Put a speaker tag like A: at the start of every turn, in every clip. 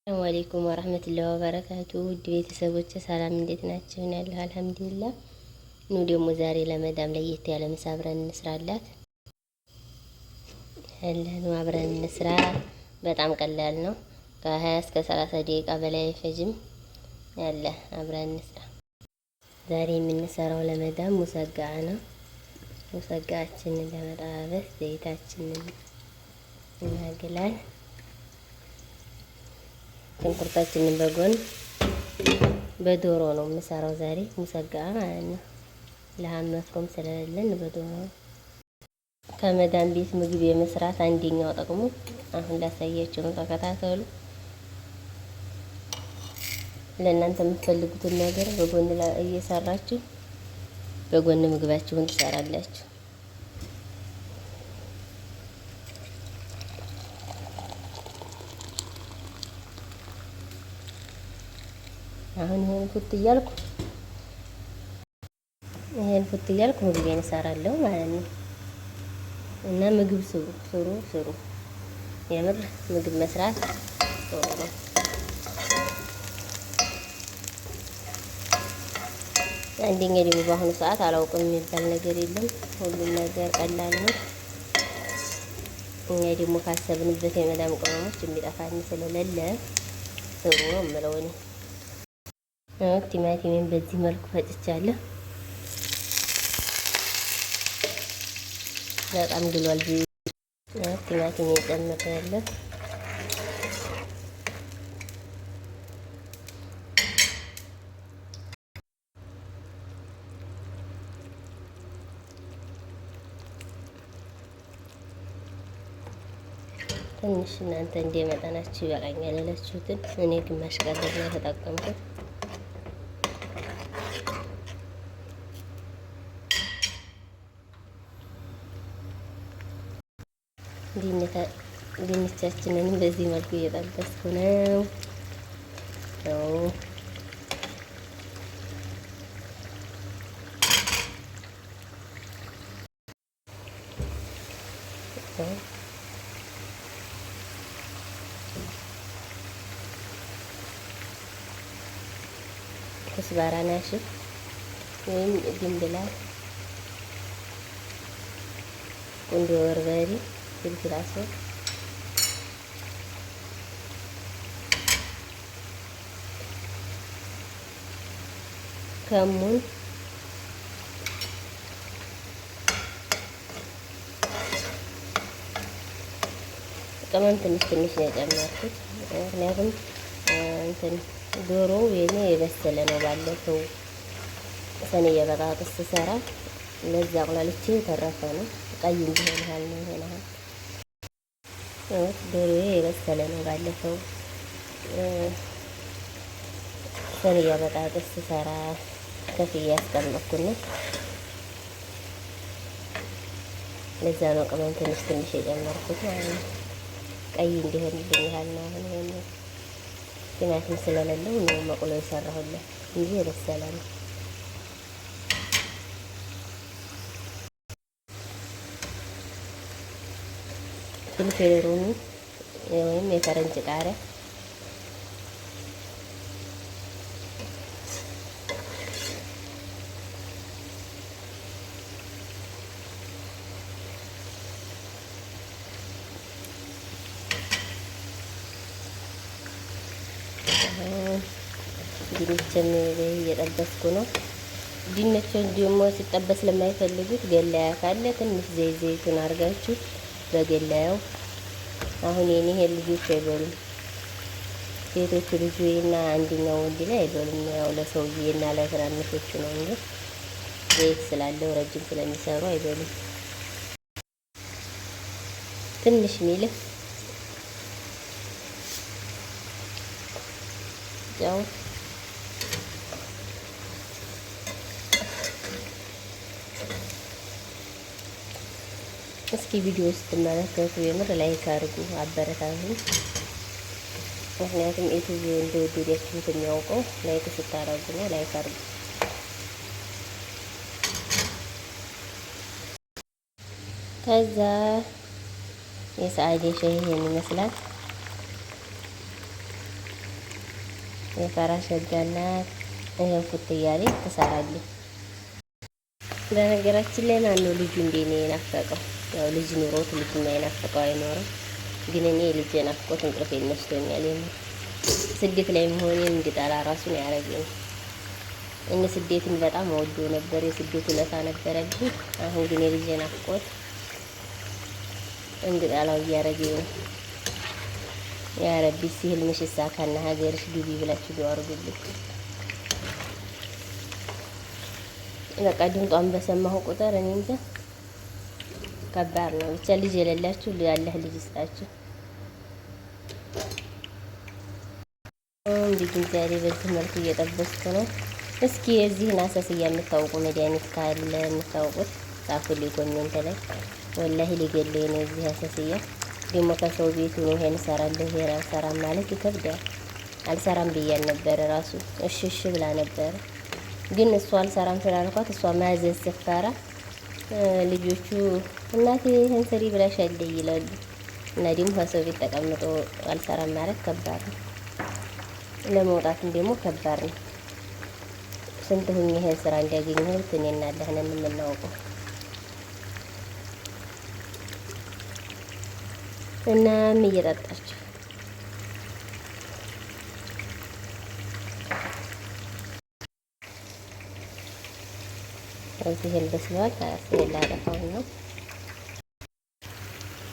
A: ሰላም አለይኩም ወራህመቱላሂ ወበረካቱ ውድ ቤተሰቦች ሰላም እንዴት ናችሁ? እኔ ያለሁ አልሐምዱሊላህ። ኑ ደግሞ ዛሬ ለመዳም ለየት ያለ ምሳ አብረን እንስራላት። ያለን አብረን እንስራ። በጣም ቀላል ነው። ከ20 እስከ 30 ደቂቃ በላይ አይፈጅም። ያለ አብረን እንስራ። ዛሬ የምንሰራው ለመዳም ሙሰጋ ነው። ሙሰጋችንን ለመጠባበስ ዘይታችንን እናግላል። ሽንኩርታችንን በጎን በዶሮ ነው የምሰራው ዛሬ ሙሰጋ ማለት ነው። ለሃም መፍሮም ስለሌለን በዶሮ ከመዳም ቤት ምግብ የመስራት አንደኛው ጥቅሙ አሁን ላሳያችሁ ነው። ተከታተሉ። ለእናንተ የምትፈልጉትን ነገር በጎን ላይ እየሰራችሁ በጎን ምግባችሁን ትሰራላችሁ። አሁን ይሄን ፉት እያልኩ ምግቤን እሰራለሁ ማለት ነው። እና ምግብ ስሩ። የምር ምግብ መስራት ጥሩ ነው። አንደኛ ደግሞ በአሁኑ ሰዓት አላውቅም የሚባል ነገር የለም። ሁሉም ነገር ቀላል ነው። እኛ ደግሞ ካሰብንበት የመዳም ቅመሞች የሚጠፋን ስለሌለ ጥሩ ነው የምለው እኔ። ቲማቲሜን በዚህ መልኩ ፈጭቻለሁ። በጣም ግሏል። ቲማቲሜን ጨምሬያለሁ። ትንሽ እናንተ እንደ መጠናችሁ ይበቃኛል ያላችሁትን፣ እኔ ግማሽ ቀለብ ነው የተጠቀምኩት። ድንቻችንን በዚህ መልኩ እየጠበስኩ ነው። ኩስባራ ናሽፍ ወይም ድንብላል፣ ቁንዶ በርበሬ፣ ፍልፍል አስወድ፣ ከሙን፣ ቅመም ትንሽ ነው የጨመርኩት። ምክንያቱም ዶሮው የኔ የበሰለ ነው። ባለፈው ሰንየ በጣጥስ ስሰራ ለዛ አቁላልቼ የተረፈ ነው። ቀይ እንዲሆን ያህል ነው ይሆናል። ዶሮዬ የበሰለ ነው። ባለፈው ሰንየ በጣጥስ ስሰራ ከፍዬ ያስቀመጥኩና ለዛ ነው ቅመም ትንሽ የጨመርኩት ማለት ነው። ቀይ እንዲሆንልኝ ያህል ነው። አሁን ይሄን ቲማቲም ስለሌለው ነው መቁሎ የሰራሁለት እንጂ የበሰለ ነው። ፍልፍል ሩሚ ወይም የፈረንጅ ቃሪያ ድንችን እየጠበስኩ ነው። ድንቹን ደግሞ ሲጠበስ ለማይፈልጉት ገላያ ካለ ትንሽ ዘይቱን አድርጋችሁ በገላያው። አሁን የኔ ይሄ ልጆች አይበሉም። ሴቶቹ ልጆችና አንደኛው ወንድ ላይ አይበሉም። ያው ለሰውዬና ለትናንሾቹ ነው እንጂ ዘይት ስላለው ረጅም ስለሚሰሩ አይበሉም። ትንሽ ሚልህ ያው እስኪ ቪዲዮ ስትመለከቱ የምር ላይክ አድርጉ፣ አበረታቱ። ምክንያቱም ዩቲዩብ እንደወደዳችሁት የሚያውቀው ላይክ ስታደርጉ ነው። ላይክ አድርጉ። ከዛ የሰዓዴ ሻይ ይሄን ይመስላል። የፈራ ሸጋና ይሄን ፉት እያለች ትሰራለች። በነገራችን ላይ ማነው ልጁ እንደኔ የናፈቀው? ያው ልጅ ኑሮት ልጅ የማይናፍቀው አይኖርም። ግን እኔ ልጅ ናፍቆት እንቅልፍ ይነስቶኛል። የምር ስደት ላይ መሆኔን እንድጠላ ራሱን ያደረገኝ። እኔ ስደትን በጣም ወዶ ነበር፣ የስደት ውለታ ነበረብኝ። አሁን ግን የልጅ ናፍቆት እንድጠላው እያደረገኝ ነው። ያ ረቢ ሲህልምሽ ይሳካና ሀገርሽ ግቢ ብላችሁ ዱአ አድርጉልኝ። በቃ ድምጧን በሰማሁ ቁጥር እኔ እንጃ ከባድ ነው። ብቻ ልጅ የሌላችሁ ያለህ ልጅ ይስጣችሁ። እንግዲህ ዛሬ በዚህ መልኩ እየጠበስኩ ነው። እስኪ የዚህን አሰስያ የምታውቁ መድኃኒት ካለ የምታውቁት ጻፉልኝ ኮሜንት ላይ። ወላሂ ሊገለኝ ነው እዚህ አሰስያ። ደግሞ ከሰው ቤቱ ነው ይሄን እሰራለሁ ይሄን አልሰራም ማለት ይከብዳል። አልሰራም ብያል ነበር ራሱ እሺ ብላ ነበር። ግን እሷ አልሰራም ስላልኳት እሷ ማዘዝ ስፈራ ልጆቹ እናቴ ይሄን ስሪ ብላሻል ይላሉ። እና ደግሞ ከሰው ቤት ተቀምጦ አልሰራም ማለት ከባድ ነው። ለመውጣትም ደግሞ ከባድ ነው። ስንት ሁኝ ይሄን ስራ እንዲያገኘሁት እኔና አላህ ነን የምናውቀው። እናም እየጠጣችሁ እዚህ በስሏል። አስቤላ አጠፋው ነው።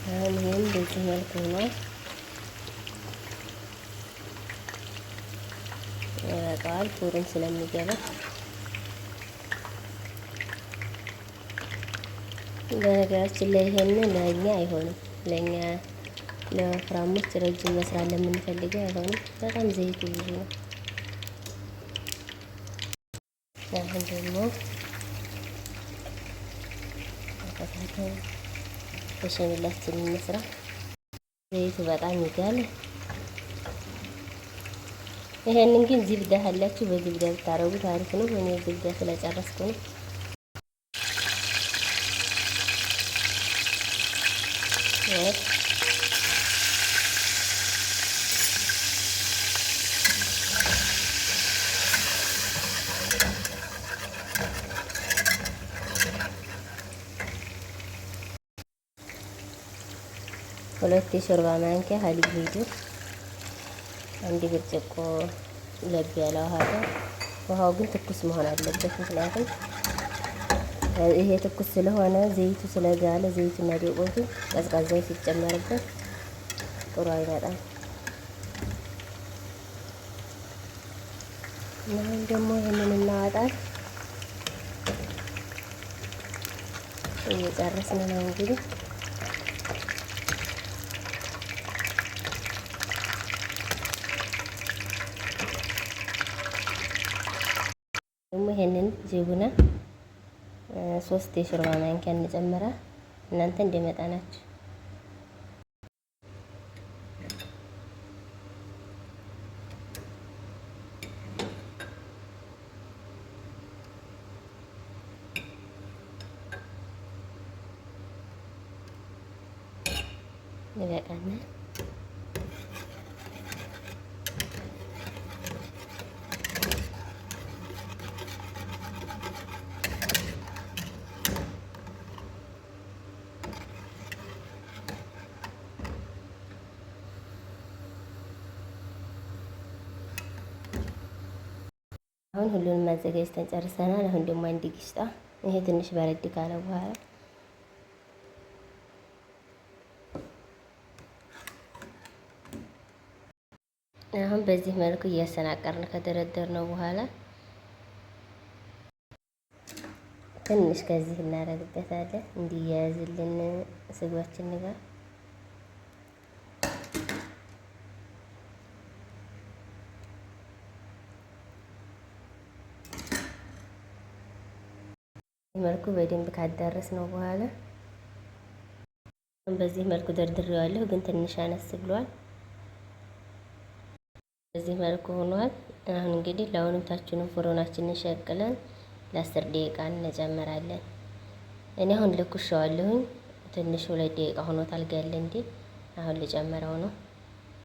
A: አሁን ይሄን በዚህ መልኩ ነው ያቃል ፉርን ስለሚገባ። በነገራችን ላይ ይሄን ለኛ አይሆንም፣ ለኛ ለወፍራሞች ረጅም መስራት ለምንፈልገው አይሆንም። በጣም ዘይቱ ብዙ ነው። አሁን ደግሞ በሸሚላችን እንስራ። ዘይቱ በጣም ይጋል። ይሄንን ግን ዝብዳ አላችሁ በዝብዳ ብታረጉት አሪፍ ነው። እኔ ዝብዳ ስለጨረስኩ ነው። ሁለት የሾርባ ማንኪያ ሀሊብ ሂዱር፣ አንድ ብርጭቆ ለብ ያለ ውሃ። ውሃው ግን ትኩስ መሆን አለበት፣ ምክንያቱም ይሄ ትኩስ ስለሆነ ዘይቱ ስለጋለ ዘይቱና ዱቄቱ ቀዝቃዛው ሲጨመርበት ጥሩ አይመጣም። እና ደግሞ ይሄንን እናወጣል። እየጨረስን ነው እንግዲህ ደግሞ ይሄንን ዜቡና 3 የሾርባ ማንኪያ እንጨምራ። እናንተ እንደመጣናችሁ ይበቃናል። አሁን ሁሉንም ማዘጋጅተን ጨርሰናል። አሁን ደግሞ አንድ ቂስጣ፣ ይሄ ትንሽ በረድ ካለ በኋላ አሁን በዚህ መልኩ እያሰናቀርን ከደረደርነው በኋላ ትንሽ ከዚህ እናደርግበታለን እንዲያያዝልን ስጓችን ጋር። መልኩ በደንብ ካዳረስ ነው በኋላ በዚህ መልኩ ደርድሬዋለሁ፣ ግን ትንሽ አነስ ብሏል። በዚህ መልኩ ሆኗል። አሁን እንግዲህ ለአሁንም ታችንን ፍሮናችንን ሸቅለን ለ10 ደቂቃ እንጨምራለን። እኔ አሁን ለኩሻዋለሁኝ ትንሽ 2 ደቂቃ ሆኖታል። ጋለ እንዴ አሁን ልጨምረው ነው።